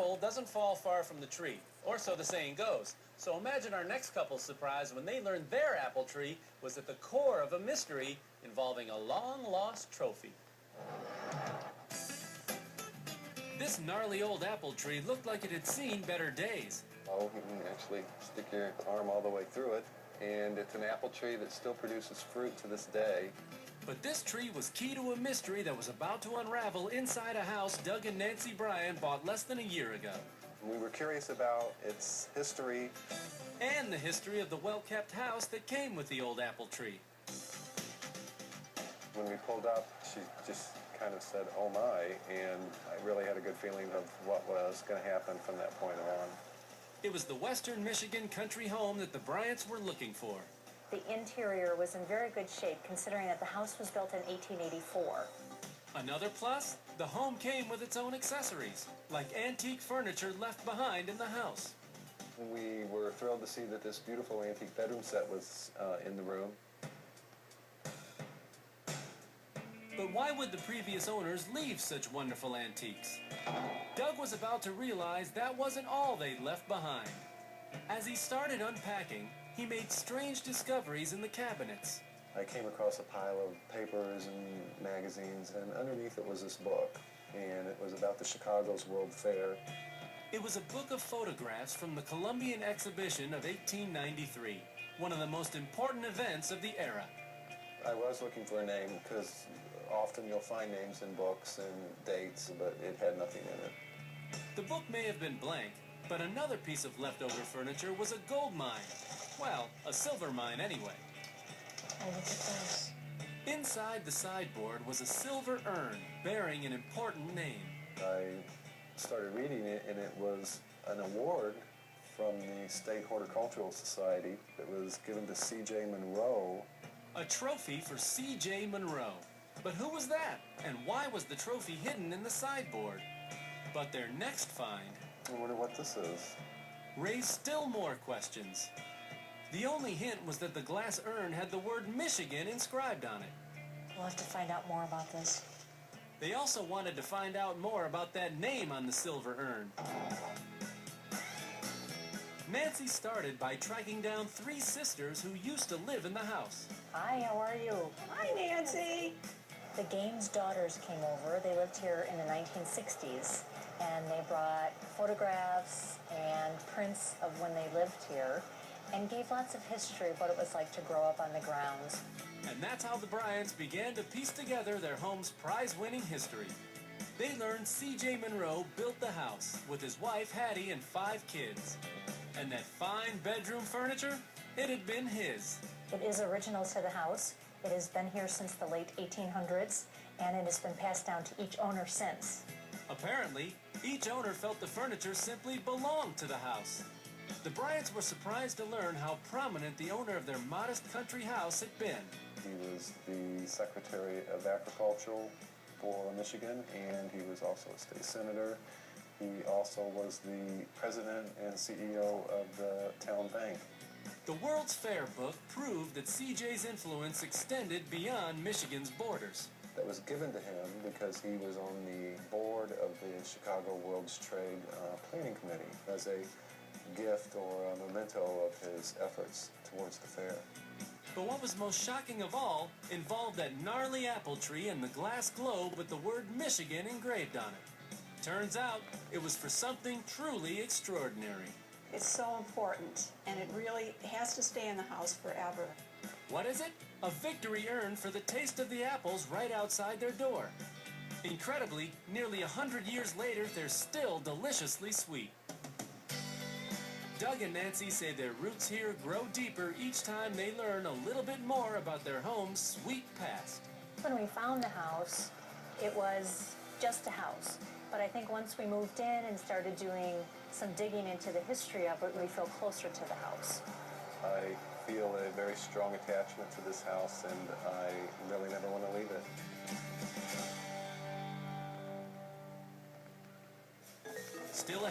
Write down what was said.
apple doesn't fall far from the tree, or so the saying goes. So imagine our next couple's surprise when they learned their apple tree was at the core of a mystery involving a long-lost trophy. This gnarly old apple tree looked like it had seen better days. Oh, you can actually stick your arm all the way through it, and it's an apple tree that still produces fruit to this day. But this tree was key to a mystery that was about to unravel inside a house Doug and Nancy Bryan bought less than a year ago. We were curious about its history. And the history of the well-kept house that came with the old apple tree. When we pulled up, she just kind of said, "Oh my," and I really had a good feeling of what was going to happen from that point on. It was the Western Michigan country home that the Bryants were looking for. The interior was in very good shape, considering that the house was built in 1884. Another plus, the home came with its own accessories, like antique furniture left behind in the house. We were thrilled to see that this beautiful antique bedroom set was in the room. But why would the previous owners leave such wonderful antiques? Doug was about to realize that wasn't all they'd left behind. As he started unpacking, he made strange discoveries in the cabinets. I came across a pile of papers and magazines, and underneath it was this book, and it was about the Chicago's World Fair. It was a book of photographs from the Columbian Exhibition of 1893, one of the most important events of the era. I was looking for a name because often you'll find names in books and dates, but it had nothing in it. The book may have been blank, but another piece of leftover furniture was a gold mine. Well, a silver mine anyway. Oh, look at this. Inside the sideboard was a silver urn bearing an important name. I started reading it, and it was an award from the State Horticultural Society. It was given to C.J. Monroe. A trophy for C.J. Monroe. But who was that? And why was the trophy hidden in the sideboard? But their next find, I wonder what this is. raised still more questions. The only hint was that the glass urn had the word Michigan inscribed on it. We'll have to find out more about this. They also wanted to find out more about that name on the silver urn. Nancy started by tracking down 3 sisters who used to live in the house. Hi, how are you? Hi, Nancy. The Gaines daughters came over. They lived here in the 1960s, and they brought photographs and prints of when they lived here, and gave lots of history of what it was like to grow up on the grounds. And that's how the Bryants began to piece together their home's prize-winning history. They learned C.J. Monroe built the house with his wife Hattie and 5 kids. And that fine bedroom furniture, it had been his. It is original to the house. It has been here since the late 1800s, and it has been passed down to each owner since. Apparently, each owner felt the furniture simply belonged to the house. The Bryants were surprised to learn how prominent the owner of their modest country house had been. He was the Secretary of Agriculture for Michigan, and he was also a state senator. He also was the president and CEO of the town bank. The World's Fair book proved that C.J.'s influence extended beyond Michigan's borders. That was given to him because he was on the board of the Chicago World's Trade Planning Committee as a gift or a memento of his efforts towards the fair. But what was most shocking of all involved that gnarly apple tree and the glass globe with the word Michigan engraved on it. Turns out, it was for something truly extraordinary. It's so important, and it really has to stay in the house forever. What is it? A victory urn for the taste of the apples right outside their door. Incredibly, nearly 100 years later, they're still deliciously sweet. Doug and Nancy say their roots here grow deeper each time they learn a little bit more about their home's sweet past. When we found the house, it was just a house. But I think once we moved in and started doing some digging into the history of it, we feel closer to the house. I feel a very strong attachment to this house, and I really never want to leave it. Still